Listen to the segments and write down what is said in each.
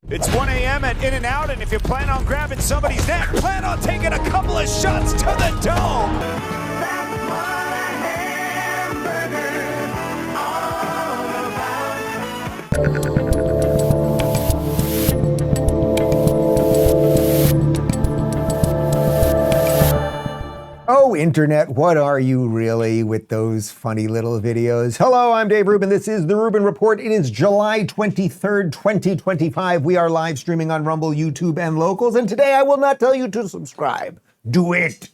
It's 1 a.m. at In-N-Out, and if you plan on grabbing somebody's neck, plan on taking a couple of shots to the dome. That's what a hamburger all about. Oh, Internet, what are you really with those funny little videos? Hello, I'm Dave Rubin. This is the Rubin Report. It is July 23rd, 2025. We are live streaming on Rumble, YouTube, and Locals. And today I will not tell you to subscribe. Do it.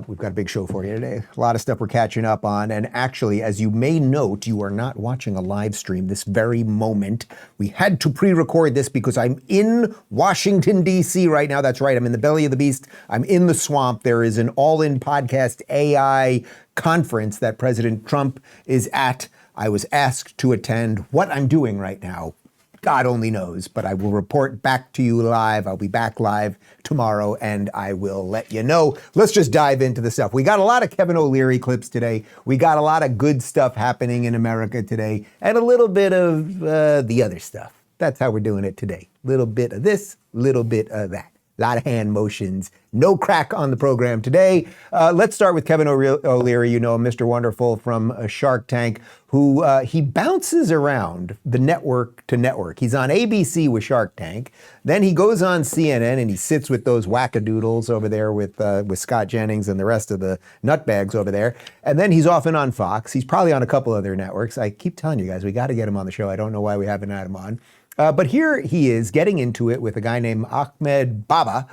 We've got a big show for you today. A lot of stuff we're catching up on. And actually, as you may note, you are not watching a live stream this very moment. We had to pre-record this because I'm in Washington, D.C. right now. That's right. I'm in the belly of the beast. I'm in the swamp. There is an all-in podcast AI conference that President Trump is at. I was asked to attend. What I'm doing right now, God only knows, but I will report back to you live. I'll be back live tomorrow, and I will let you know. Let's just dive into the stuff. We got a lot of Kevin O'Leary clips today. We got a lot of good stuff happening in America today, and a little bit of the other stuff. That's how we're doing it today. Little bit of this, little bit of that. A lot of hand motions. No crack on the program today. Let's start with Kevin O'Leary. You know, Mr. Wonderful from Shark Tank, who he bounces around the network to network. He's on ABC with Shark Tank. Then he goes on CNN and he sits with those wackadoodles over there with Scott Jennings and the rest of the nutbags over there. And then he's often on Fox. He's probably on a couple other networks. I keep telling you guys, we got to get him on the show. I don't know why we haven't had him on. But here he is getting into it with a guy named Ahmed Baba,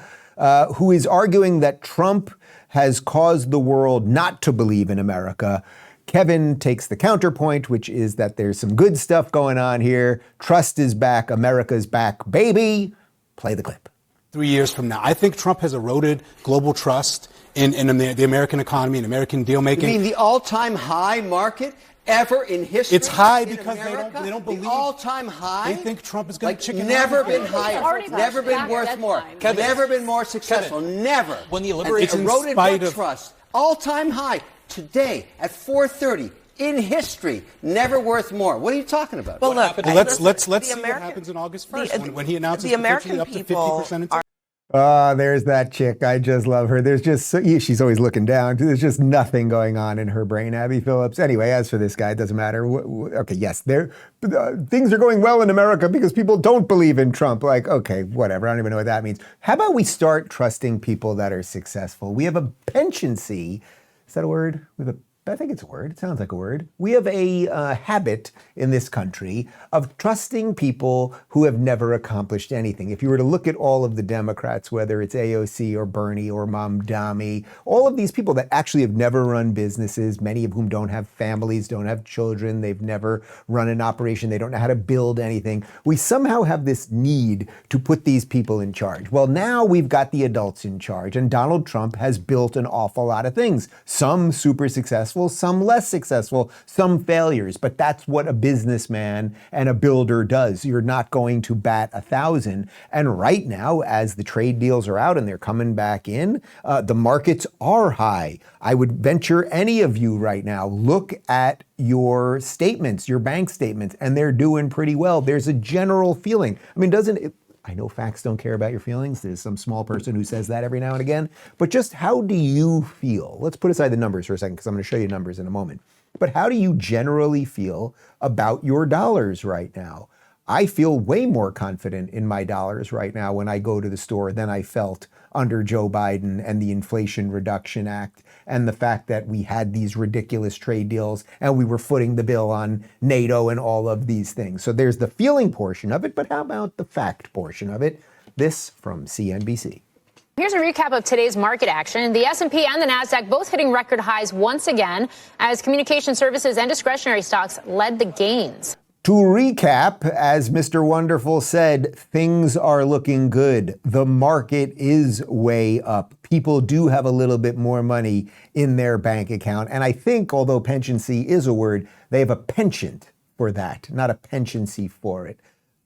who is arguing that Trump has caused the world not to believe in America. Kevin takes the counterpoint, which is that there's some good stuff going on here. Trust is back. America's back, baby. Play the clip. 3 years from now, I think Trump has eroded global trust in the American economy and American deal making. You mean the all-time high market ever in history? It's high because they don't believe. The all-time high? They think Trump is going to chicken out. Never been higher. Never been worth more. Never been more successful. Never. When the it's eroded by trust. All-time high. Today at 4:30 in history. Never worth more. What are you talking about? Well, look, let's see what happens on August 1st when he announces the American up to people 50%. There's that chick. I just love her. There's just, she's always looking down. There's just nothing going on in her brain, Abby Phillips. Anyway, as for this guy, it doesn't matter. Okay, yes, things are going well in America because people don't believe in Trump. Like, okay, whatever. I don't even know what that means. How about we start trusting people that are successful? We have a pensiency. Is that a word? I think it's a word. It sounds like a word. We have a habit in this country of trusting people who have never accomplished anything. If you were to look at all of the Democrats, whether it's AOC or Bernie or Mamdani, all of these people that actually have never run businesses, many of whom don't have families, don't have children, they've never run an operation, they don't know how to build anything. We somehow have this need to put these people in charge. Well, now we've got the adults in charge, and Donald Trump has built an awful lot of things. Some super successful, some less successful, some failures, but that's what a businessman and a builder does. You're not going to bat 1,000. And right now, as the trade deals are out and they're coming back in, the markets are high. I would venture any of you right now, look at your statements, your bank statements, and they're doing pretty well. There's a general feeling. I mean, I know facts don't care about your feelings. There's some small person who says that every now and again. But just how do you feel? Let's put aside the numbers for a second because I'm going to show you numbers in a moment. But how do you generally feel about your dollars right now? I feel way more confident in my dollars right now when I go to the store than I felt under Joe Biden and the Inflation Reduction Act and the fact that we had these ridiculous trade deals and we were footing the bill on NATO and all of these things. So there's the feeling portion of it, but how about the fact portion of it? This from CNBC. Here's a recap of today's market action. The S&P and the Nasdaq both hitting record highs once again as communication services and discretionary stocks led the gains. To recap, as Mr. Wonderful said, things are looking good. The market is way up. People do have a little bit more money in their bank account. And I think, although pensiency is a word, they have a penchant for that, not a pensiency for it.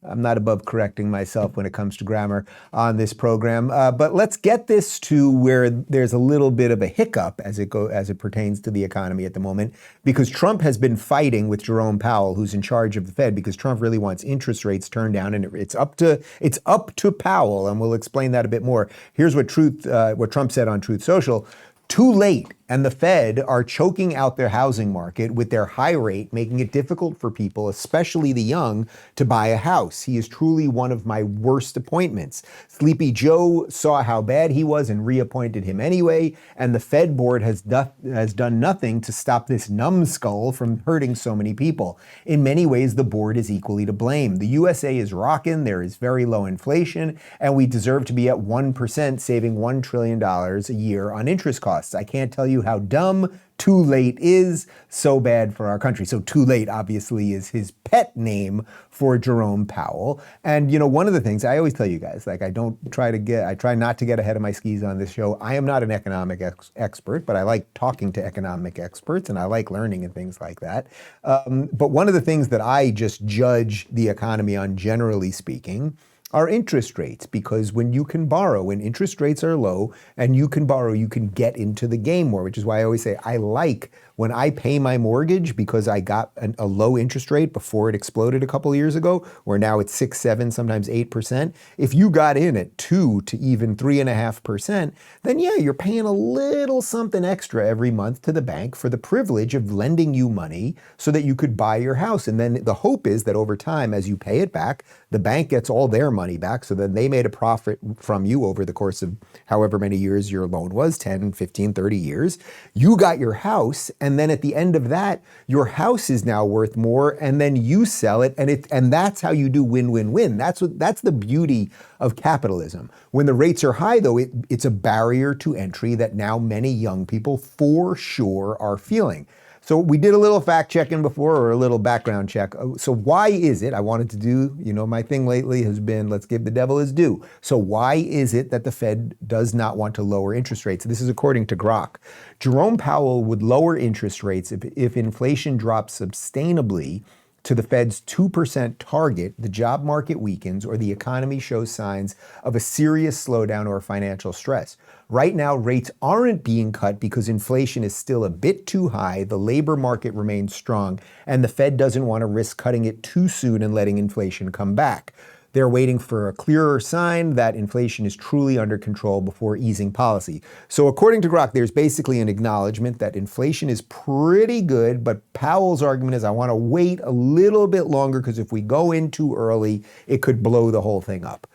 I'm not above correcting myself when it comes to grammar on this program. But let's get this to where there's a little bit of a hiccup as it pertains to the economy at the moment, because Trump has been fighting with Jerome Powell, who's in charge of the Fed, because Trump really wants interest rates turned down, and it's up to Powell, and we'll explain that a bit more. Here's what Trump said on Truth Social. Too late, and the Fed are choking out their housing market with their high rate, making it difficult for people, especially the young, to buy a house. He is truly one of my worst appointments. Sleepy Joe saw how bad he was and reappointed him anyway, and the Fed board has done nothing to stop this numbskull from hurting so many people. In many ways, the board is equally to blame. The USA is rocking, there is very low inflation, and we deserve to be at 1%, saving $1 trillion a year on interest costs. I can't tell you how dumb too late is, so bad for our country. So too late obviously is his pet name for Jerome Powell. And you know, one of the things I always tell you guys, like I try not to get ahead of my skis on this show. I am not an economic expert, but I like talking to economic experts and I like learning and things like that. But one of the things that I just judge the economy on, generally speaking, are interest rates, because when you can borrow, when interest rates are low and you can borrow, you can get into the game more, which is why I always say I like when I pay my mortgage, because I got a low interest rate before it exploded a couple of years ago, where now it's 6, 7, sometimes 8%. If you got in at 2 to even 3.5%, then yeah, you're paying a little something extra every month to the bank for the privilege of lending you money so that you could buy your house. And then the hope is that over time, as you pay it back, the bank gets all their money back, so then they made a profit from you over the course of however many years your loan was, 10, 15, 30 years. You got your house, and then at the end of that, your house is now worth more, and then you sell it, and that's how you do win-win-win. That's the beauty of capitalism. When the rates are high, though, it's a barrier to entry that now many young people for sure are feeling. So we did a little fact checking before, or a little background check. So why is it, I wanted to do, my thing lately has been, let's give the devil his due. So why is it that the Fed does not want to lower interest rates? This is according to Grok. Jerome Powell would lower interest rates if inflation drops sustainably to the Fed's 2% target, the job market weakens, or the economy shows signs of a serious slowdown or financial stress. Right now, rates aren't being cut because inflation is still a bit too high, the labor market remains strong, and the Fed doesn't want to risk cutting it too soon and letting inflation come back. They're waiting for a clearer sign that inflation is truly under control before easing policy. So according to Grok, there's basically an acknowledgement that inflation is pretty good, but Powell's argument is I want to wait a little bit longer because if we go in too early, it could blow the whole thing up.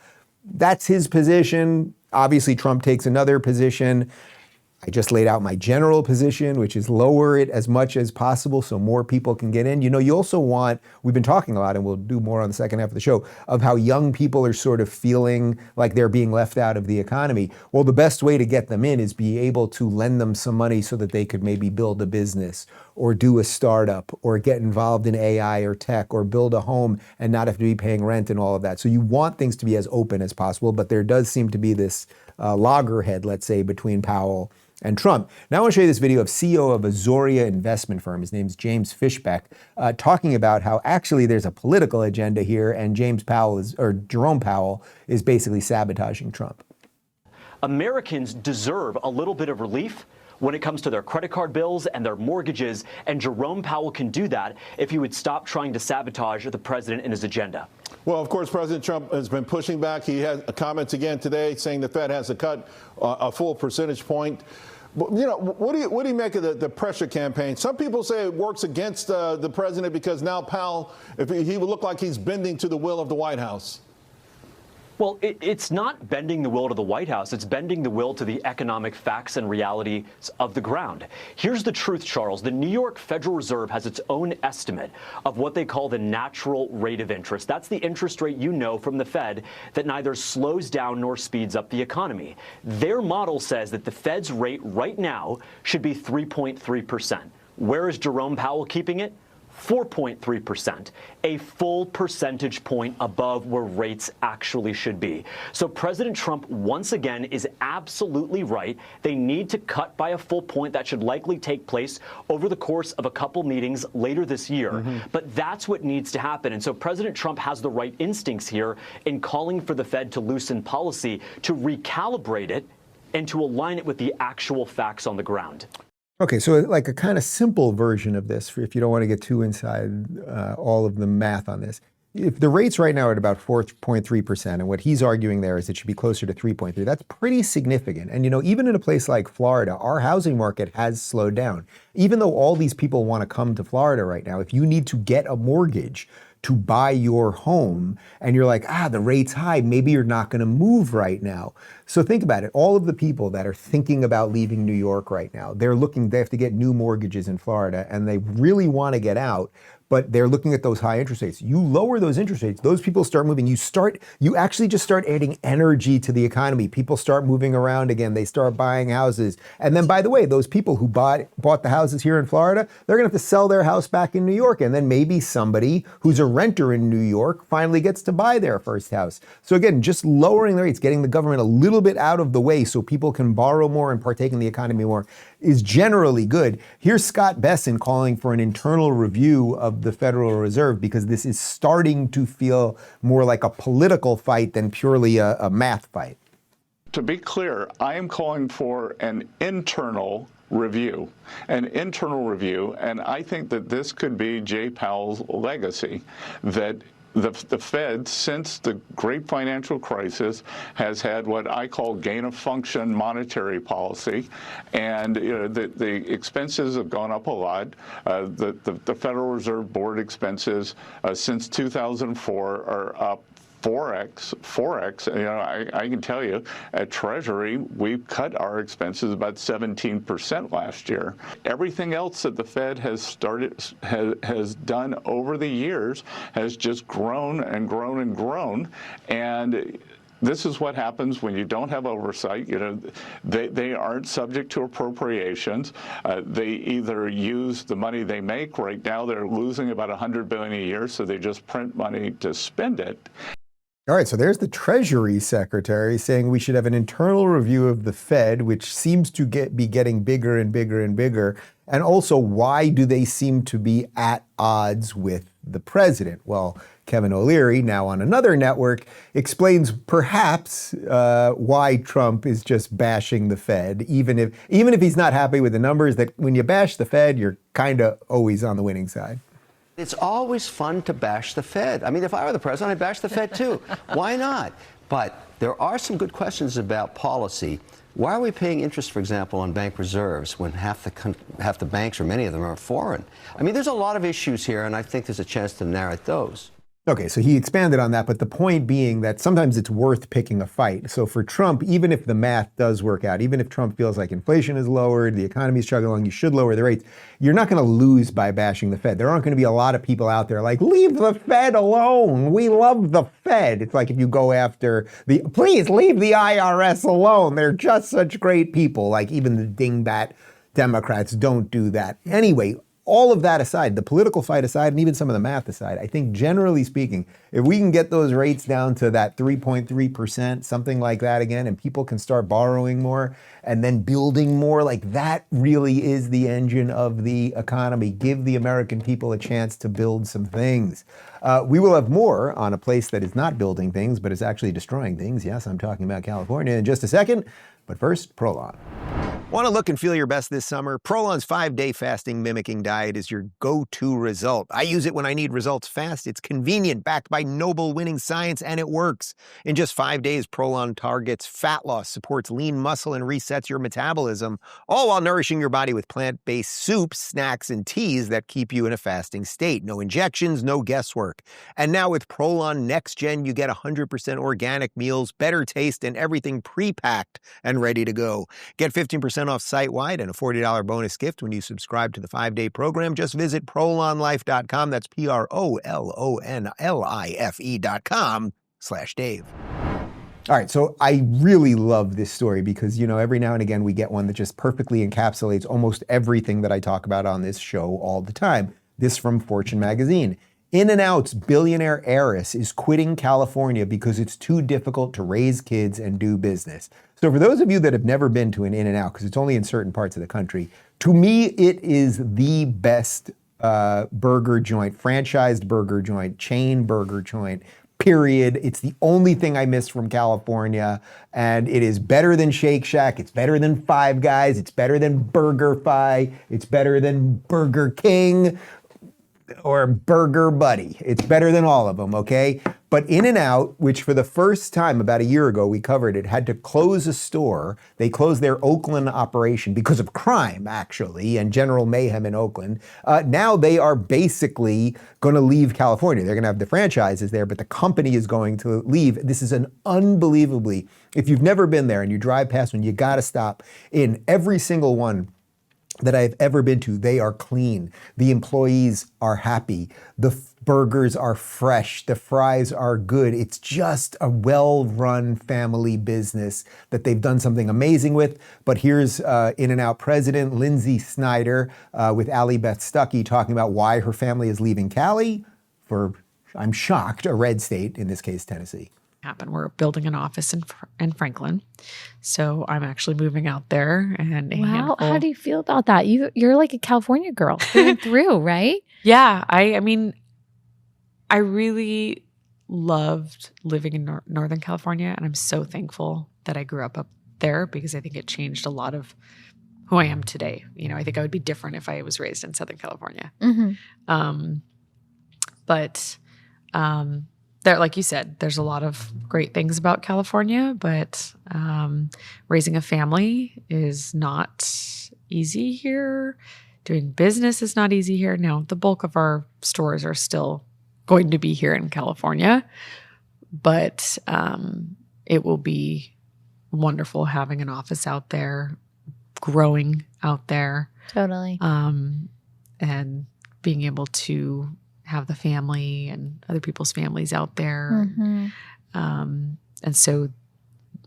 That's his position. Obviously, Trump takes another position. I just laid out my general position, which is lower it as much as possible so more people can get in. You also want, we've been talking a lot, and we'll do more on the second half of the show, of how young people are sort of feeling like they're being left out of the economy. Well, the best way to get them in is be able to lend them some money so that they could maybe build a business or do a startup or get involved in AI or tech or build a home and not have to be paying rent and all of that. So you want things to be as open as possible, but there does seem to be this loggerhead, let's say, between Powell and Trump. Now I want to show you this video of CEO of Azoria investment firm. His name's James Fishbeck, talking about how actually there's a political agenda here, and Jerome Powell is basically sabotaging Trump. Americans deserve a little bit of relief when it comes to their credit card bills and their mortgages, and Jerome Powell can do that if he would stop trying to sabotage the president and his agenda. Well, of course, President Trump has been pushing back. He had comments again today saying the Fed has to cut a full percentage point. But, what do you make of the pressure campaign? Some people say it works against the president because now Powell, if he would look like he's bending to the will of the White House. Well, it's not bending the will to the White House. It's bending the will to the economic facts and realities of the ground. Here's the truth, Charles. The New York Federal Reserve has its own estimate of what they call the natural rate of interest. That's the interest rate from the Fed that neither slows down nor speeds up the economy. Their model says that the Fed's rate right now should be 3.3%. Where is Jerome Powell keeping it? 4.3%, a full percentage point above where rates actually should be. So President Trump, once again, is absolutely right. They need to cut by a full point. That should likely take place over the course of a couple meetings later this year. But that's what needs to happen. And so President Trump has the right instincts here in calling for the Fed to loosen policy, to recalibrate it, and to align it with the actual facts on the ground. Okay, so like a kind of simple version of this, if you don't want to get too inside all of the math on this. If the rates right now are at about 4.3%, and what he's arguing there is it should be closer to 3.3, that's pretty significant. And even in a place like Florida, our housing market has slowed down. Even though all these people want to come to Florida right now, if you need to get a mortgage to buy your home and you're like, the rate's high, maybe you're not going to move right now. So think about it. All of the people that are thinking about leaving New York right now, they have to get new mortgages in Florida and they really want to get out, but they're looking at those high interest rates. You lower those interest rates, those people start moving. You actually just start adding energy to the economy. People start moving around again. They start buying houses. And then, by the way, those people who bought the houses here in Florida, they're going to have to sell their house back in New York. And then maybe somebody who's a renter in New York finally gets to buy their first house. So again, just lowering the rates, getting the government a little bit out of the way so people can borrow more and partake in the economy more is generally good. Here's Scott Bessent calling for an internal review of the Federal Reserve because this is starting to feel more like a political fight than purely a math fight. To be clear, I am calling for an internal review, and I think that this could be Jay Powell's legacy, that the Fed, since the great financial crisis, has had what I call gain-of-function monetary policy, and the expenses have gone up a lot. The Federal Reserve Board expenses since 2004 are up 4x. I can tell you, at Treasury, we've cut our expenses about 17% last year. Everything else that the Fed has done over the years has just grown and grown and grown. And this is what happens when you don't have oversight. They aren't subject to appropriations. They either use the money they make. Right now, they're losing about $100 billion a year, so they just print money to spend it. All right, so there's the Treasury Secretary saying we should have an internal review of the Fed, which seems to be getting bigger and bigger and bigger. And also, why do they seem to be at odds with the president? Well, Kevin O'Leary, now on another network, explains perhaps why Trump is just bashing the Fed, even if he's not happy with the numbers, that when you bash the Fed, you're kind of always on the winning side. It's always fun to bash the Fed. I mean, if I were the president, I'd bash the Fed too. Why not? But there are some good questions about policy. Why are we paying interest, for example, on bank reserves when half the banks, or many of them, are foreign? I mean, there's a lot of issues here, and I think there's a chance to narrate those. Okay, so he expanded on that, but the point being that sometimes it's worth picking a fight. So for Trump, even if the math does work out, even if Trump feels like inflation is lowered, the economy is chugging along, you should lower the rates, you're not going to lose by bashing the Fed. There aren't going to be a lot of people out there like, leave the Fed alone. We love the Fed. It's like if you go after please leave the IRS alone. They're just such great people. Like even the dingbat Democrats don't do that. Anyway, all of that aside, the political fight aside, and even some of the math aside, I think generally speaking, if we can get those rates down to that 3.3%, something like that again, and people can start borrowing more and then building more, like that really is the engine of the economy. Give the American people a chance to build some things. We will have more on a place that is not building things, but is actually destroying things. Yes, I'm talking about California in just a second. But first, Prolon. Want to look and feel your best this summer? Prolon's 5-day fasting mimicking diet is your go-to result. I use it when I need results fast. It's convenient, backed by noble winning science, and it works. In just 5 days, Prolon targets fat loss, supports lean muscle, and resets your metabolism, all while nourishing your body with plant-based soups, snacks, and teas that keep you in a fasting state. No injections, no guesswork. And now with Prolon Next Gen, you get 100% organic meals, better taste, and everything pre-packed and ready to go. Get 15% off site-wide and a $40 bonus gift when you subscribe to the 5-day program. Just visit prolonlife.com. That's PROLONLIFE.com/Dave. All right, so I really love this story because, every now and again we get one that just perfectly encapsulates almost everything that I talk about on this show all the time. This from Fortune magazine. In-N-Out's billionaire heiress is quitting California because it's too difficult to raise kids and do business. So for those of you that have never been to an In-N-Out, because it's only in certain parts of the country, to me, it is the best burger joint, franchised burger joint, chain burger joint, period. It's the only thing I miss from California, and it is better than Shake Shack. It's better than Five Guys. It's better than BurgerFi. It's better than Burger King or Burger Buddy. It's better than all of them, okay? But In-N-Out, which for the first time about a year ago we covered it, had to close a store. They closed their Oakland operation because of crime, actually, and general mayhem in Oakland. Now they are basically going to leave California. They're going to have the franchises there, but the company is going to leave. This is an unbelievably, if you've never been there and you drive past one, you got to stop. In every single one that I've ever been to, they are clean. The employees are happy. The burgers are fresh. The fries are good. It's just a well-run family business that they've done something amazing with. But here's In-N-Out President Lynsi Snyder with Allie Beth Stuckey talking about why her family is leaving Cali for, I'm shocked, a red state, in this case, Tennessee. Happen. We're building an office in Franklin, so I'm actually moving out there. And wow, how do you feel about that? You're like a California girl through and through, right? Yeah, I mean, I really loved living in Northern California, and I'm so thankful that I grew up there because I think it changed a lot of who I am today. You know, I think I would be different if I was raised in Southern California. Mm-hmm. There, like you said, there's a lot of great things about California, but raising a family is not easy here. Doing business is not easy here. Now, the bulk of our stores are still going to be here in California, but it will be wonderful having an office out there, growing out there. Totally. And being able to have the family and other people's families out there. Mm-hmm. And so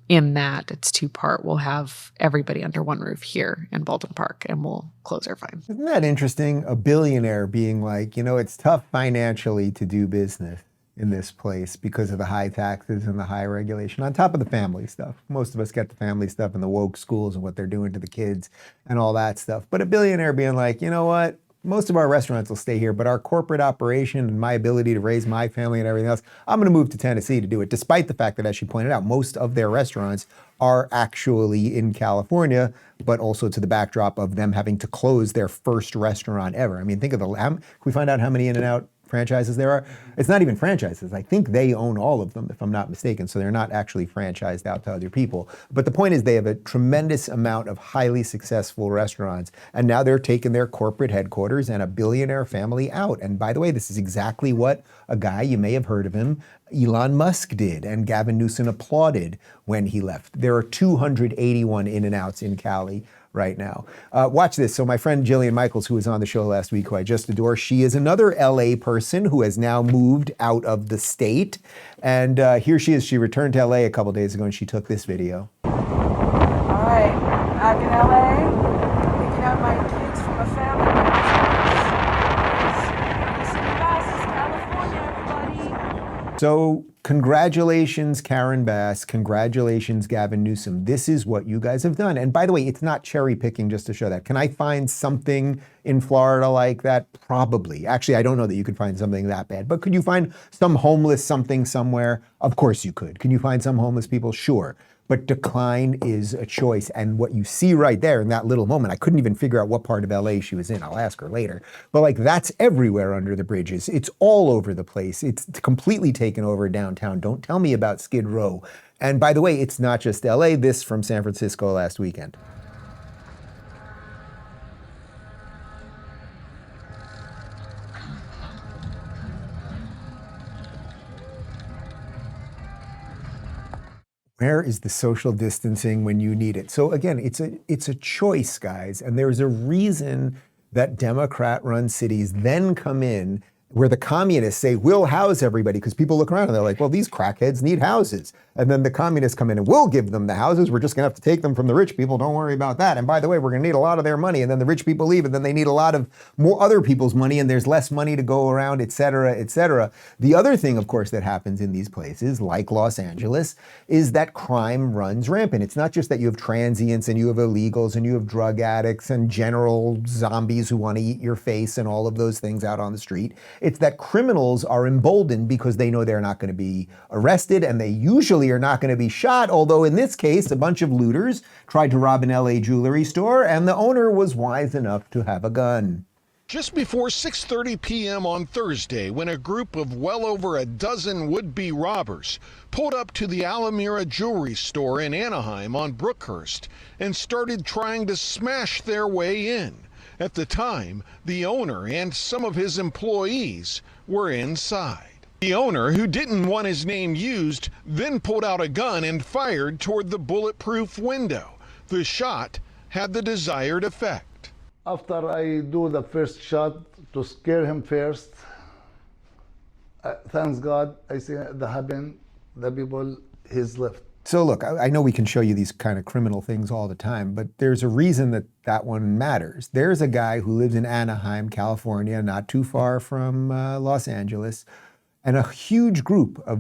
in that, it's two-part. We'll have everybody under one roof here in Baldwin Park, and we'll close our fine. Isn't that interesting? A billionaire being like, you know, it's tough financially to do business in this place because of the high taxes and the high regulation, on top of the family stuff. Most of us get the family stuff and the woke schools and what they're doing to the kids and all that stuff. But a billionaire being like, you know what? Most of our restaurants will stay here, but our corporate operation and my ability to raise my family and everything else, I'm going to move to Tennessee to do it, despite the fact that, as she pointed out, most of their restaurants are actually in California, but also to the backdrop of them having to close their first restaurant ever. I mean, think of can we find out how many In-N-Out franchises there are? It's not even franchises. I think they own all of them, if I'm not mistaken, so they're not actually franchised out to other people. But the point is they have a tremendous amount of highly successful restaurants, and now they're taking their corporate headquarters and a billionaire family out. And by the way, this is exactly what a guy, you may have heard of him, Elon Musk did, and Gavin Newsom applauded when he left. There are 281 In-N-Outs in Cali right now. Watch this. So my friend Jillian Michaels, who was on the show last week, who I just adore, she is another LA person who has now moved out of the state. And here she is. She returned to LA a couple days ago and she took this video. All right, back in LA, picking up my kids from a family. California, everybody. So congratulations, Karen Bass. Congratulations, Gavin Newsom. This is what you guys have done. And by the way, it's not cherry picking just to show that. Can I find something in Florida like that? Probably. Actually, I don't know that you could find something that bad. But could you find some homeless something somewhere? Of course you could. Can you find some homeless people? Sure. But decline is a choice. And what you see right there in that little moment, I couldn't even figure out what part of LA she was in. I'll ask her later. But like, that's everywhere under the bridges. It's all over the place. It's completely taken over downtown. Don't tell me about Skid Row. And by the way, it's not just LA. This from San Francisco last weekend. Where is the social distancing when you need it? So again, it's a choice, guys, and there's a reason that Democrat-run cities then come in where the communists say, we'll house everybody, because people look around and they're like, well, these crackheads need houses. And then the communists come in and we'll give them the houses. We're just going to have to take them from the rich people. Don't worry about that. And by the way, we're going to need a lot of their money. And then the rich people leave, and then they need a lot of more other people's money, and there's less money to go around, et cetera, et cetera. The other thing, of course, that happens in these places, like Los Angeles, is that crime runs rampant. It's not just that you have transients and you have illegals and you have drug addicts and general zombies who want to eat your face and all of those things out on the street. It's that criminals are emboldened because they know they're not going to be arrested, and they usually are not going to be shot, although in this case, a bunch of looters tried to rob an LA jewelry store, and the owner was wise enough to have a gun. Just before 6:30 p.m. on Thursday, when a group of well over a dozen would-be robbers pulled up to the Amira Jewelry store in Anaheim on Brookhurst and started trying to smash their way in. At the time, the owner and some of his employees were inside. The owner, who didn't want his name used, then pulled out a gun and fired toward the bulletproof window. The shot had the desired effect. After I do the first shot to scare him first, thanks God, I see that happen, the people, he's left. So look, I know we can show you these kind of criminal things all the time, but there's a reason that that one matters. There's a guy who lives in Anaheim, California, not too far from Los Angeles, and a huge group of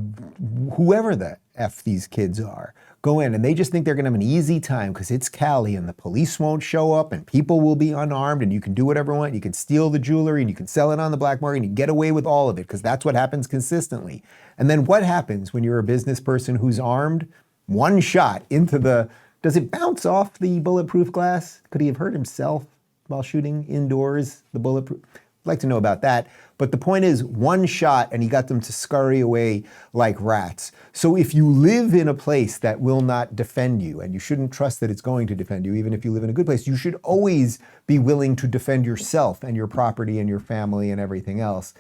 whoever the F these kids are go in, and they just think they're gonna have an easy time because it's Cali and the police won't show up and people will be unarmed and you can do whatever you want. You can steal the jewelry and you can sell it on the black market and you get away with all of it because that's what happens consistently. And then what happens when you're a business person who's armed? One shot into the, does it bounce off the bulletproof glass? Could he have hurt himself while shooting indoors, the bulletproof? I'd like to know about that. But the point is, one shot and he got them to scurry away like rats. So if you live in a place that will not defend you, and you shouldn't trust that it's going to defend you, even if you live in a good place, you should always be willing to defend yourself and your property and your family and everything else.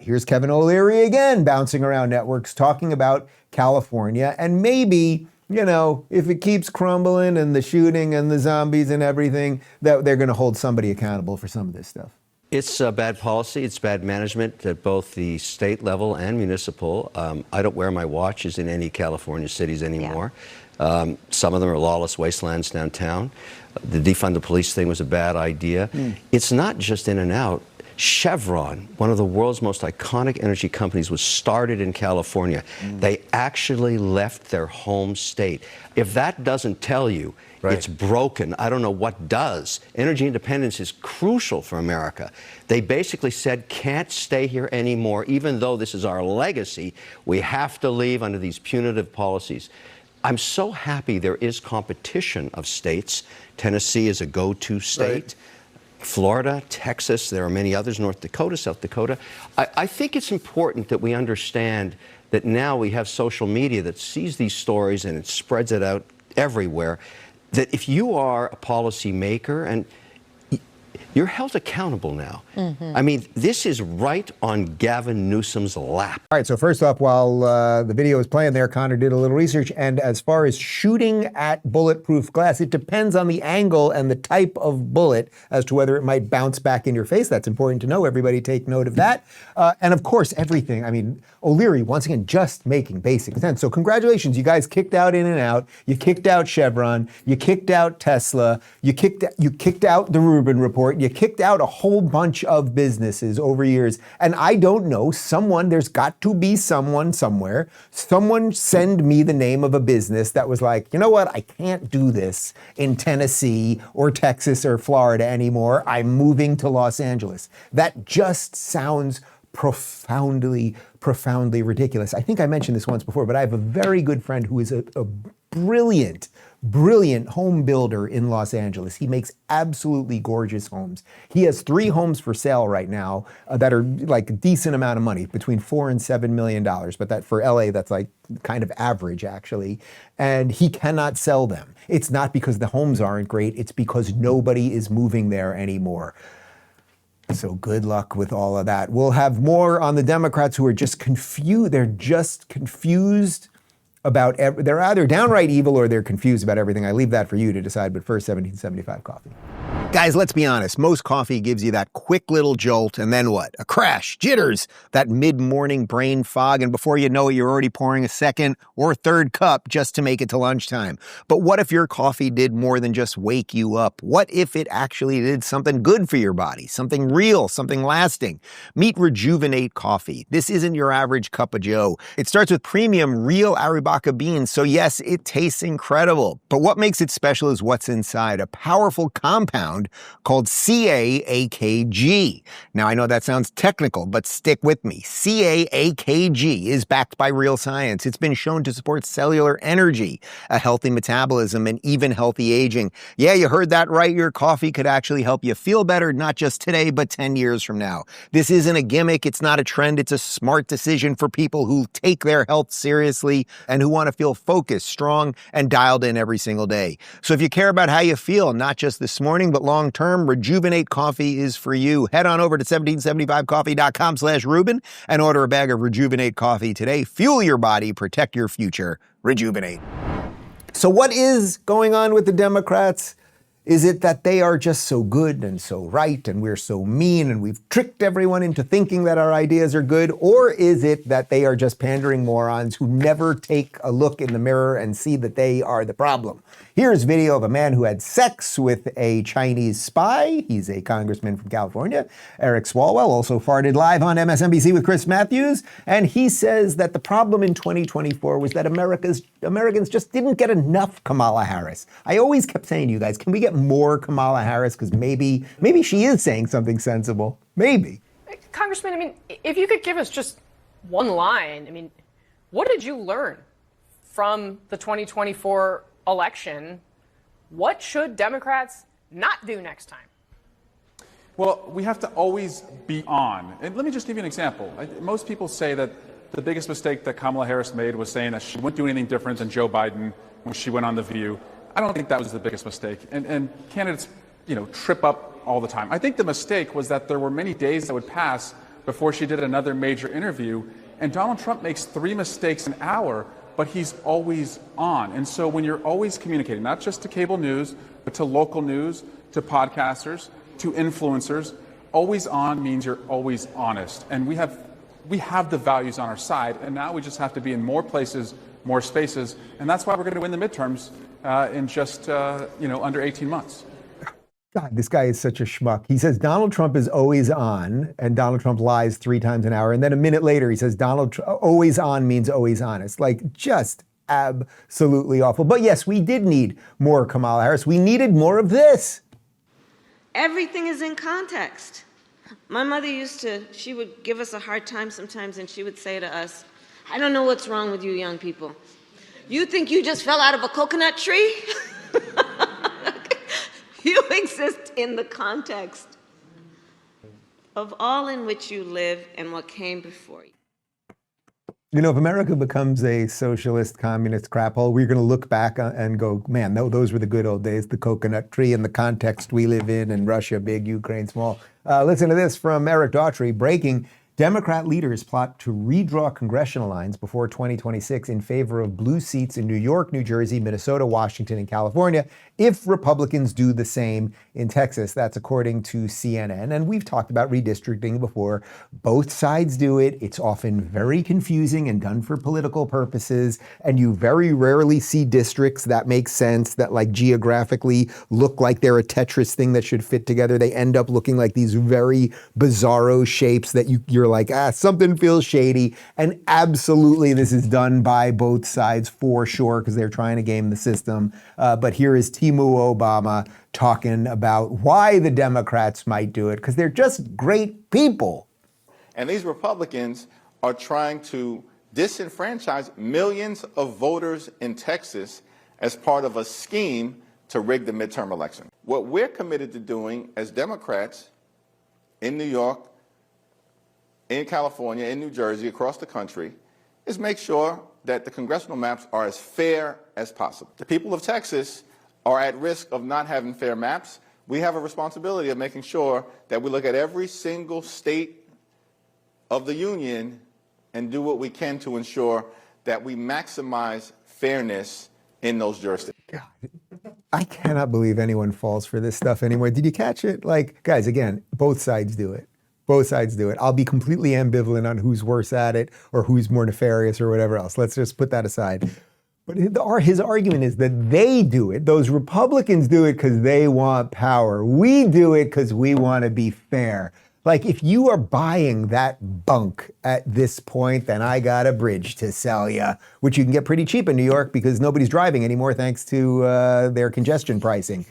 Here's Kevin O'Leary again, bouncing around networks, talking about California, and maybe, you know, if it keeps crumbling and the shooting and the zombies and everything, that they're going to hold somebody accountable for some of this stuff. It's bad policy. It's bad management at both the state level and municipal. I don't wear my watches in any California cities anymore. Yeah. Some of them are lawless wastelands downtown. The defund the police thing was a bad idea. It's not just in and out. Chevron, one of the world's most iconic energy companies, was started in California. They actually left their home state. If that doesn't tell you it's broken, I don't know what does. Energy independence is crucial for America. They basically said, can't stay here anymore, even though this is our legacy. We have to leave under these punitive policies. I'm so happy there is competition of states. Tennessee is a go-to state. Florida, Texas, there are many others, North Dakota, South Dakota. I think it's important that we understand that now we have social media that sees these stories and it spreads it out everywhere, that if you are a policymaker, and you're held accountable now. I mean, this is right on Gavin Newsom's lap. All right, so first off, while the video is playing there, Connor did a little research, and as far as shooting at bulletproof glass, it depends on the angle and the type of bullet as to whether it might bounce back in your face. That's important to know. Everybody take note of that. And of course, everything. I mean, O'Leary, once again, just making basic sense. So congratulations, you guys kicked out In-N-Out, you kicked out Chevron, you kicked out Tesla, you kicked out the Rubin Report, you kicked out a whole bunch of businesses over years. And I don't know, there's got to be someone somewhere, someone send me the name of a business that was like, you know what, I can't do this in Tennessee or Texas or Florida anymore. I'm moving to Los Angeles. That just sounds profoundly ridiculous. I think I mentioned this once before, but I have a very good friend who is a brilliant home builder in Los Angeles. He makes absolutely gorgeous homes. He has 3 homes for sale right now that are like a decent amount of money, between $4 and $7 million. But that for LA, that's like kind of average actually. And he cannot sell them. It's not because the homes aren't great. It's because nobody is moving there anymore. So good luck with all of that. We'll have more on the Democrats who are just confused. They're just confused about, they're either downright evil or they're confused about everything. I leave that for you to decide, but first, 1775 coffee. Guys, let's be honest. Most coffee gives you that quick little jolt, and then what? A crash, jitters, that mid-morning brain fog, and before you know it, you're already pouring a second or third cup just to make it to lunchtime. But what if your coffee did more than just wake you up? What if it actually did something good for your body, something real, something lasting? Meet Rejuvenate Coffee. This isn't your average cup of joe. It starts with premium real Arabica beans, so yes, it tastes incredible. But what makes it special is what's inside, a powerful compound called CAAKG. Now, I know that sounds technical, but stick with me. CAAKG is backed by real science. It's been shown to support cellular energy, a healthy metabolism, and even healthy aging. Yeah, you heard that right. Your coffee could actually help you feel better, not just today, but 10 years from now. This isn't a gimmick. It's not a trend. It's a smart decision for people who take their health seriously and who want to feel focused, strong, and dialed in every single day. So if you care about how you feel, not just this morning, but long term, Rejuvenate Coffee is for you. Head on over to 1775coffee.com/Rubin and order a bag of Rejuvenate Coffee today. Fuel your body, protect your future. Rejuvenate. So what is going on with the Democrats? Is it that they are just so good and so right and we're so mean and we've tricked everyone into thinking that our ideas are good? Or is it that they are just pandering morons who never take a look in the mirror and see that they are the problem? Here's video of a man who had sex with a Chinese spy. He's a congressman from California. Eric Swalwell also farted live on MSNBC with Chris Matthews. And he says that the problem in 2024 was that Americans just didn't get enough Kamala Harris. I always kept saying to you guys, can we get more Kamala Harris? Because maybe she is saying something sensible. Maybe. Congressman, I mean, if you could give us just one line, I mean, what did you learn from the 2024 election? What should Democrats not do next time? Well, we have to always be on. And let me just give you an example. Most people say that the biggest mistake that Kamala Harris made was saying that she wouldn't do anything different than Joe Biden when she went on The View. I don't think that was the biggest mistake. And candidates, trip up all the time. I think the mistake was that there were many days that would pass before she did another major interview. And Donald Trump makes 3 mistakes an hour, but he's always on. And so when you're always communicating, not just to cable news, but to local news, to podcasters, to influencers, always on means you're always honest. And we have the values on our side, and now we just have to be in more places, more spaces, and that's why we're going to win the midterms in just under 18 months. God, this guy is such a schmuck. He says Donald Trump is always on, and Donald Trump lies 3 times an hour. And then a minute later, he says always on means always honest. Like, just absolutely awful. But yes, we did need more Kamala Harris. We needed more of this. Everything is in context. My mother she would give us a hard time sometimes, and she would say to us, I don't know what's wrong with you young people. You think you just fell out of a coconut tree? You exist in the context of all in which you live and what came before you. If America becomes a socialist, communist crap hole, we're going to look back and go, man, those were the good old days, the coconut tree and the context we live in, and Russia big, Ukraine small. Listen to this from Eric Daughtry, breaking. Democrat leaders plot to redraw congressional lines before 2026 in favor of blue seats in New York, New Jersey, Minnesota, Washington, and California if Republicans do the same in Texas. That's according to CNN. And we've talked about redistricting before. Both sides do it. It's often very confusing and done for political purposes. And you very rarely see districts that make sense, that like geographically look like they're a Tetris thing that should fit together. They end up looking like these very bizarro shapes that you're like, something feels shady. And absolutely this is done by both sides for sure, because they're trying to game the system. But here is Timu Obama talking about why the Democrats might do it, because they're just great people. And these Republicans are trying to disenfranchise millions of voters in Texas as part of a scheme to rig the midterm election. What we're committed to doing as Democrats in New York, in California, in New Jersey, across the country, is make sure that the congressional maps are as fair as possible. The people of Texas are at risk of not having fair maps. We have a responsibility of making sure that we look at every single state of the union and do what we can to ensure that we maximize fairness in those jurisdictions. I cannot believe anyone falls for this stuff anymore. Did you catch it? Like, guys, again, both sides do it. Both sides do it. I'll be completely ambivalent on who's worse at it or who's more nefarious or whatever else. Let's just put that aside. But his argument is that they do it. Those Republicans do it because they want power. We do it because we want to be fair. Like, if you are buying that bunk at this point, then I got a bridge to sell you, which you can get pretty cheap in New York because nobody's driving anymore thanks to their congestion pricing.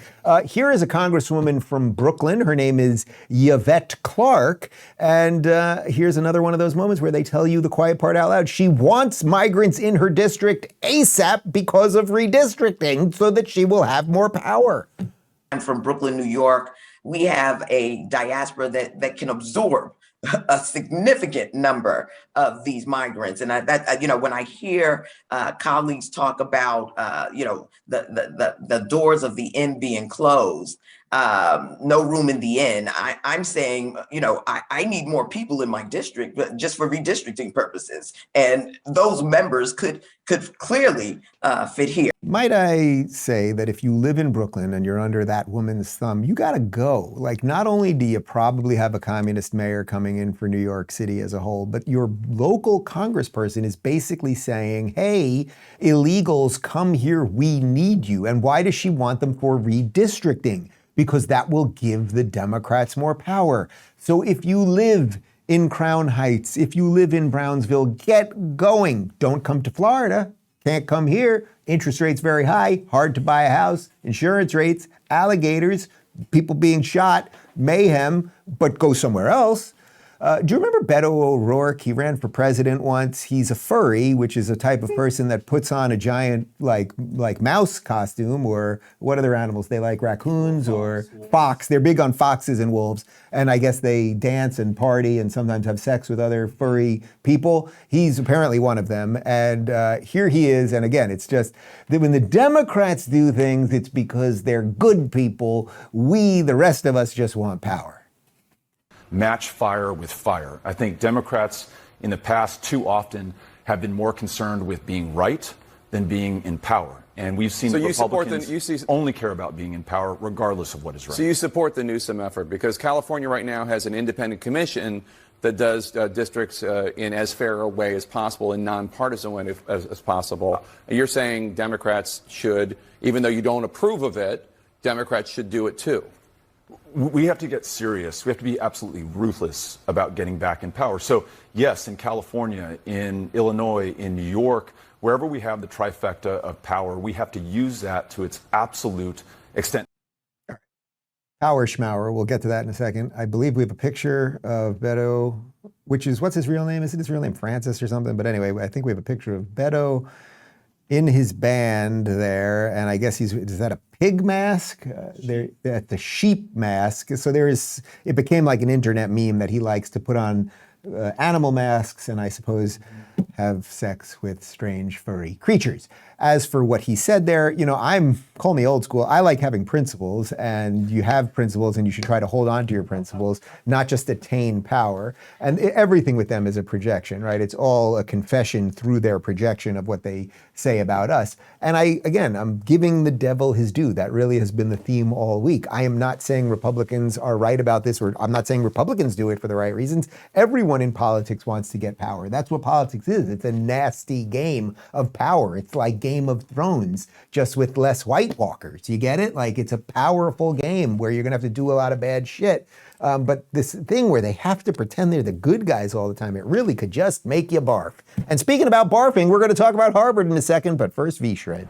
Here is a congresswoman from Brooklyn. Her name is Yvette Clarke. And here's another one of those moments where they tell you the quiet part out loud. She wants migrants in her district ASAP because of redistricting so that she will have more power. I'm from Brooklyn, New York. We have a diaspora that can absorb a significant number of these migrants. And when I hear colleagues talk about, the doors of the inn being closed, no room in the inn, I'm saying, I need more people in my district, but just for redistricting purposes. And those members could clearly fit here. Might I say that if you live in Brooklyn and you're under that woman's thumb, you got to go. Like, not only do you probably have a communist mayor coming in for New York City as a whole, but your local congressperson is basically saying, hey, illegals, come here, we need you. And why does she want them for redistricting? Because that will give the Democrats more power. So if you live in Crown Heights, if you live in Brownsville, get going. Don't come to Florida. Can't come here. Interest rates very high, hard to buy a house, insurance rates, alligators, people being shot, mayhem, but go somewhere else. Do you remember Beto O'Rourke? He ran for president once. He's a furry, which is a type of person that puts on a giant like mouse costume, or what other animals they like, raccoons or fox. They're big on foxes and wolves. And I guess they dance and party and sometimes have sex with other furry people. He's apparently one of them. And here he is. And again, it's just that when the Democrats do things, it's because they're good people. We, the rest of us, just want power. Match fire with fire. I think Democrats in the past too often have been more concerned with being right than being in power. And we've seen Republicans only care about being in power regardless of what is right. So you support the Newsom effort because California right now has an independent commission that does districts in as fair a way as possible, in nonpartisan way as possible. And you're saying Democrats should, even though you don't approve of it, Democrats should do it too. We have to get serious. We have to be absolutely ruthless about getting back in power. So, yes, in California, in Illinois, in New York, wherever we have the trifecta of power, we have to use that to its absolute extent. Power schmower. We'll get to that in a second. I believe we have a picture of Beto, which is, what's his real name? Is it his real name Francis or something? But anyway, I think we have a picture of Beto in his band there, and I guess is that a pig mask? That's the sheep mask. So it became like an internet meme that he likes to put on animal masks and I suppose have sex with strange furry creatures. As for what he said there, call me old school. I like having principles, and you have principles and you should try to hold on to your principles, not just attain power. And everything with them is a projection, right? It's all a confession through their projection of what they say about us. And I'm giving the devil his due. That really has been the theme all week. I am not saying Republicans are right about this, or I'm not saying Republicans do it for the right reasons. Everyone in politics wants to get power. That's what politics is. It's a nasty game of power. It's like Game of Thrones, just with less White Walkers. You get it? Like, it's a powerful game where you're going to have to do a lot of bad shit. But this thing where they have to pretend they're the good guys all the time, it really could just make you barf. And speaking about barfing, we're going to talk about Harvard in a second, but first, V-Shred.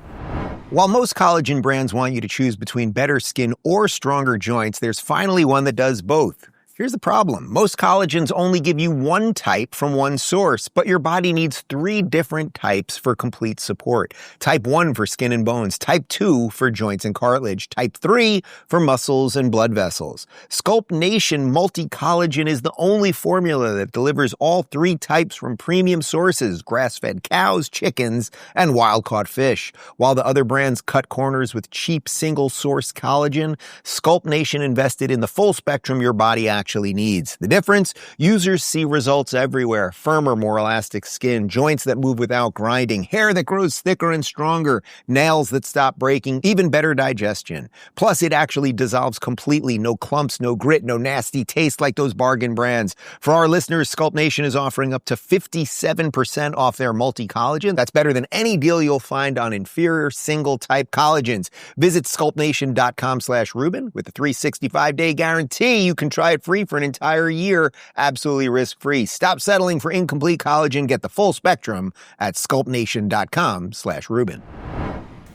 While most collagen brands want you to choose between better skin or stronger joints, there's finally one that does both. Here's the problem. Most collagens only give you one type from one source, but your body needs 3 different types for complete support. Type 1 for skin and bones, type 2 for joints and cartilage, type 3 for muscles and blood vessels. Sculpt Nation Multi-Collagen is the only formula that delivers all 3 types from premium sources, grass-fed cows, chickens, and wild-caught fish. While the other brands cut corners with cheap single-source collagen, Sculpt Nation invested in the full spectrum your body actually needs. The difference? Users see results everywhere. Firmer, more elastic skin, joints that move without grinding, hair that grows thicker and stronger, nails that stop breaking, even better digestion. Plus, it actually dissolves completely. No clumps, no grit, no nasty taste like those bargain brands. For our listeners, Sculpt Nation is offering up to 57% off their multi-collagen. That's better than any deal you'll find on inferior single-type collagens. Visit sculptnation.com/Rubin. With a 365-day guarantee, you can try it free for an entire year, absolutely risk-free. Stop settling for incomplete collagen. Get the full spectrum at sculptnation.com/Rubin.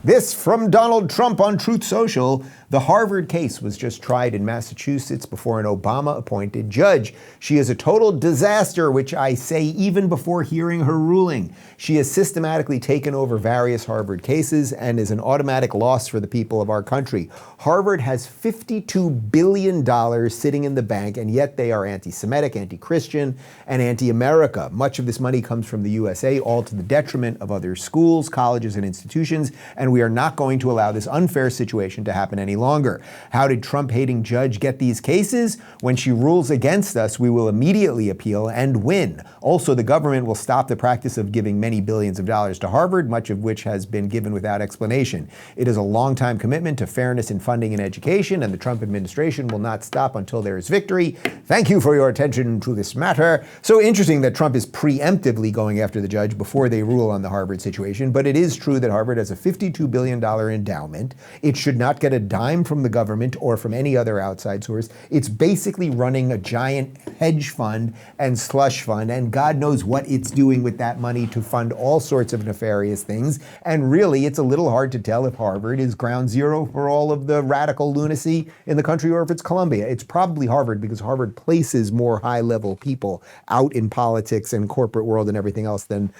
This from Donald Trump on Truth Social. The Harvard case was just tried in Massachusetts before an Obama-appointed judge. She is a total disaster, which I say even before hearing her ruling. She has systematically taken over various Harvard cases and is an automatic loss for the people of our country. Harvard has $52 billion sitting in the bank, and yet they are anti-Semitic, anti-Christian, and anti-America. Much of this money comes from the USA, all to the detriment of other schools, colleges, and institutions, and we are not going to allow this unfair situation to happen any longer. How did Trump-hating judge get these cases? When she rules against us, we will immediately appeal and win. Also, the government will stop the practice of giving many billions of dollars to Harvard, much of which has been given without explanation. It is a long-time commitment to fairness in funding and education, and the Trump administration will not stop until there is victory. Thank you for your attention to this matter. So interesting that Trump is preemptively going after the judge before they rule on the Harvard situation, but it is true that Harvard has a $52 billion endowment. It should not get a dime from the government or from any other outside source. It's basically running a giant hedge fund and slush fund, and God knows what it's doing with that money to fund all sorts of nefarious things. And really, it's a little hard to tell if Harvard is ground zero for all of the radical lunacy in the country or if it's Columbia. It's probably Harvard because Harvard places more high-level people out in politics and corporate world and everything else than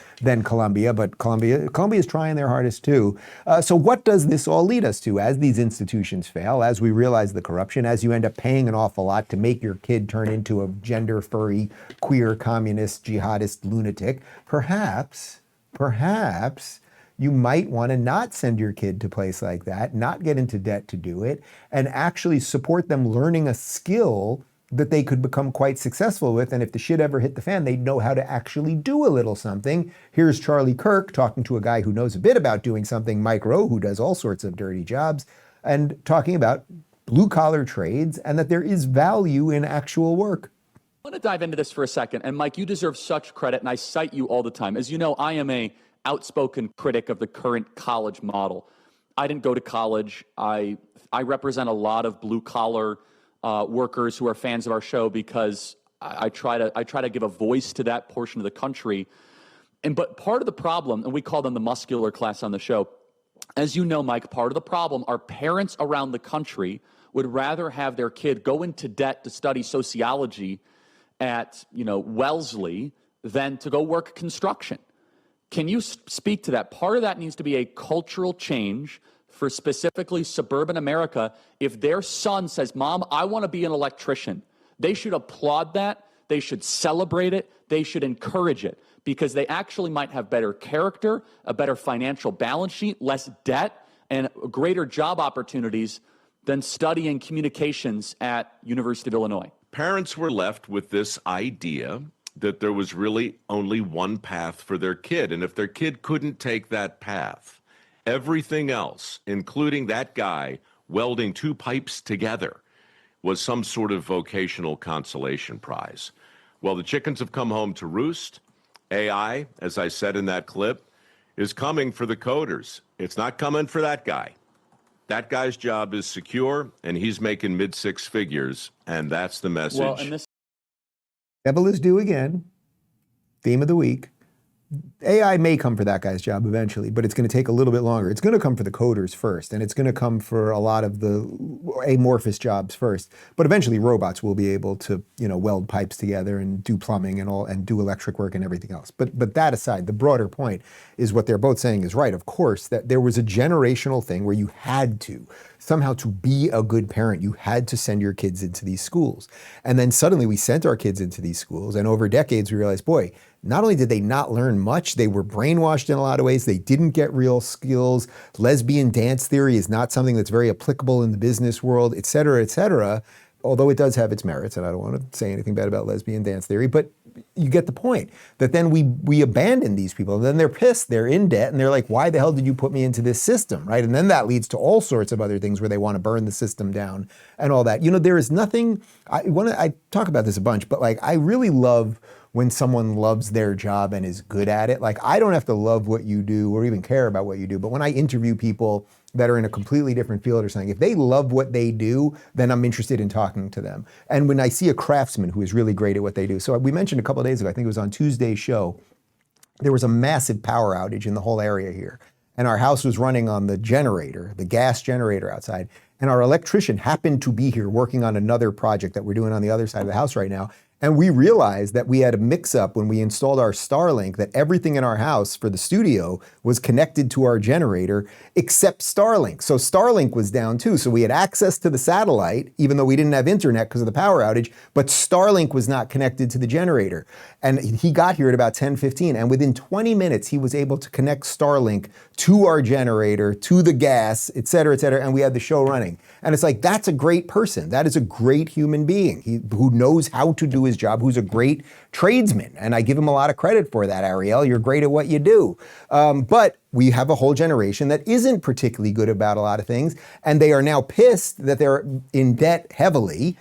Columbia, but Columbia is trying their hardest too. So what does this all lead us to? As these institutions fail, as we realize the corruption, as you end up paying an awful lot to make your kid turn into a gender-furry, queer, communist, jihadist lunatic, perhaps you might want to not send your kid to a place like that, not get into debt to do it, and actually support them learning a skill that they could become quite successful with. And if the shit ever hit the fan, they'd know how to actually do a little something. Here's Charlie Kirk talking to a guy who knows a bit about doing something, Mike Rowe, who does all sorts of dirty jobs, and talking about blue-collar trades and that there is value in actual work. I want to dive into this for a second. And Mike, you deserve such credit, and I cite you all the time. As you know, I am a outspoken critic of the current college model. I didn't go to college. I represent a lot of blue-collar workers who are fans of our show because I try to give a voice to that portion of the country. But part of the problem, and we call them the muscular class on the show, as you know, Mike, part of the problem are parents around the country would rather have their kid go into debt to study sociology at, Wellesley than to go work construction. Can you speak to that? Part of that needs to be a cultural change for specifically suburban America. If their son says, Mom, I want to be an electrician, they should applaud that. They should celebrate it. They should encourage it because they actually might have better character, a better financial balance sheet, less debt, and greater job opportunities than studying communications at University of Illinois. Parents were left with this idea that there was really only one path for their kid. And if their kid couldn't take that path, everything else, including that guy welding two pipes together, was some sort of vocational consolation prize. Well, the chickens have come home to roost. AI, as I said in that clip, is coming for the coders. It's not coming for that guy. That guy's job is secure, and he's making mid-six figures, and that's the message. Well, and this Devil is due again. Theme of the week. AI may come for that guy's job eventually, but it's going to take a little bit longer. It's going to come for the coders first, and it's going to come for a lot of the amorphous jobs first. But eventually robots will be able to, weld pipes together and do plumbing and do electric work and everything else. But that aside, the broader point is what they're both saying is right. Of course, that there was a generational thing where you had to. Somehow to be a good parent, you had to send your kids into these schools. And then suddenly we sent our kids into these schools, and over decades we realized, boy, not only did they not learn much, they were brainwashed in a lot of ways. They didn't get real skills. Lesbian dance theory is not something that's very applicable in the business world, et cetera, et cetera. although it does have its merits, and I don't want to say anything bad about lesbian dance theory, but you get the point, that then we abandon these people, and then they're pissed, they're in debt, and they're like, why the hell did you put me into this system, right? And then that leads to all sorts of other things where they want to burn the system down and all that. You know, there is nothing, I talk about this a bunch, but like, I really love when someone loves their job and is good at it. Like, I don't have to love what you do or even care about what you do, but when I interview people that are in a completely different field or something, if they love what they do, then I'm interested in talking to them. And when I see a craftsman who is really great at what they do, so we mentioned a couple of days ago, I think it was on Tuesday's show, there was a massive power outage in the whole area here. And our house was running on the generator, the gas generator outside. And our electrician happened to be here working on another project that we're doing on the other side of the house right now. And we realized that we had a mix-up when we installed our Starlink, that everything in our house for the studio was connected to our generator except Starlink. So Starlink was down too. So we had access to the satellite, even though we didn't have internet because of the power outage, but Starlink was not connected to the generator. And he got here at about 10:15, and within 20 minutes, he was able to connect Starlink to our generator, to the gas, et cetera, and we had the show running. And it's like, that's a great person. That is a great human being who knows how to do his job, who's a great tradesman. And I give him a lot of credit for that, Ariel. You're great at what you do. But we have a whole generation that isn't particularly good about a lot of things, and they are now pissed that they're in debt heavily.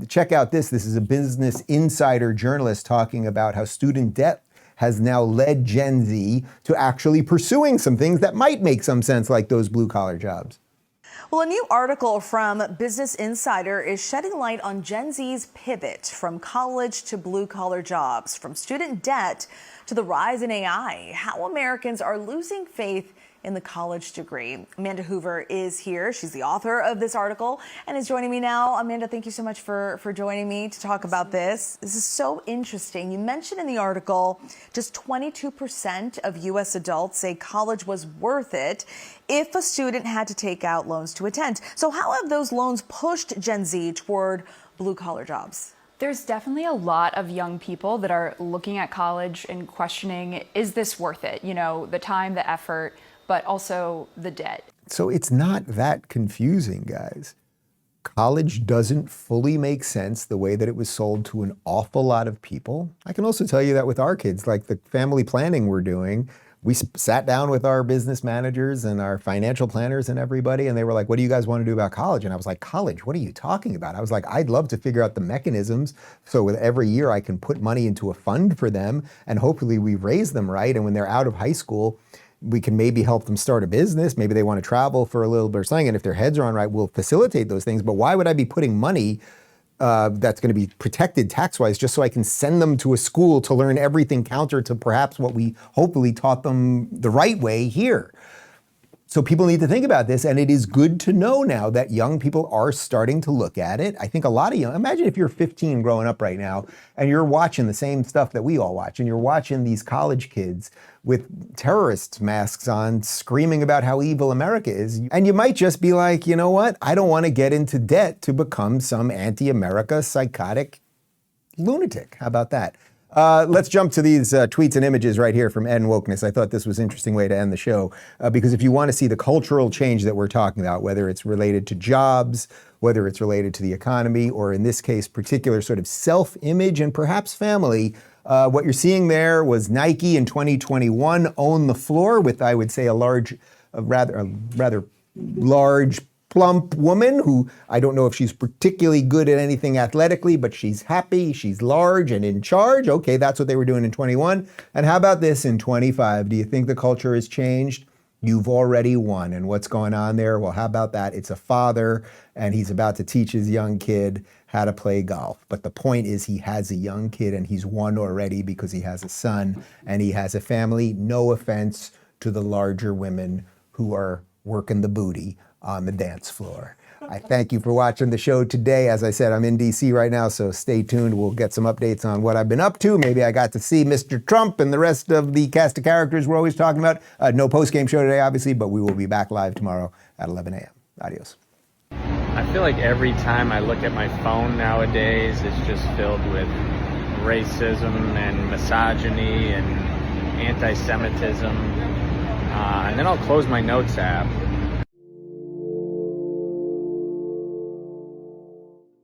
Check out this. This is a Business Insider journalist talking about how student debt has now led Gen Z to actually pursuing some things that might make some sense, like those blue-collar jobs. Well, a new article from Business Insider is shedding light on Gen Z's pivot from college to blue-collar jobs, from student debt to the rise in AI, how Americans are losing faith in the college degree. Amanda Hoover is here. She's the author of this article and is joining me now. Amanda, thank you so much for joining me to talk about this. This is so interesting. You mentioned in the article just 22% of U.S. adults say college was worth it if a student had to take out loans to attend. So how have those loans pushed Gen Z toward blue-collar jobs? There's definitely a lot of young people that are looking at college and questioning, is this worth it? You know, the time, the effort, but also the debt. So it's not that confusing, guys. College doesn't fully make sense the way that it was sold to an awful lot of people. I can also tell you that with our kids, like the family planning we're doing, we sat down with our business managers and our financial planners and everybody, and they were like, what do you guys want to do about college? And I was like, college, what are you talking about? I was like, I'd love to figure out the mechanisms so with every year I can put money into a fund for them, and hopefully we raise them right, and when they're out of high school, we can maybe help them start a business. Maybe they want to travel for a little bit or something, and if their heads are on right, we'll facilitate those things. But why would I be putting money that's going to be protected tax-wise just so I can send them to a school to learn everything counter to perhaps what we hopefully taught them the right way here? So people need to think about this, and it is good to know now that young people are starting to look at it. I think a lot of imagine if you're 15 growing up right now and you're watching the same stuff that we all watch, and you're watching these college kids with terrorist masks on screaming about how evil America is. And you might just be like, you know what? I don't want to get into debt to become some anti-America psychotic lunatic. How about that? Let's jump to these tweets and images right here from End Wokeness. I thought this was an interesting way to end the show because if you want to see the cultural change that we're talking about, whether it's related to jobs, whether it's related to the economy, or in this case, particular sort of self-image and perhaps family, what you're seeing there was Nike in 2021 own the floor with, I would say, a rather large, plump woman who I don't know if she's particularly good at anything athletically, but she's happy, she's large and in charge. Okay, that's what they were doing in 21. And how about this in 25? Do you think the culture has changed? You've already won. And what's going on there? Well, how about that? It's a father, and he's about to teach his young kid how to play golf. But the point is he has a young kid, and he's won already because he has a son, and he has a family. No offense to the larger women who are working the booty on the dance floor. I thank you for watching the show today. As I said, I'm in DC right now, so stay tuned. We'll get some updates on what I've been up to. Maybe I got to see Mr. Trump and the rest of the cast of characters we're always talking about. No post-game show today, obviously, but we will be back live tomorrow at 11 a.m. Adios. I feel like every time I look at my phone nowadays, it's just filled with racism and misogyny and anti-Semitism. And then I'll close my notes app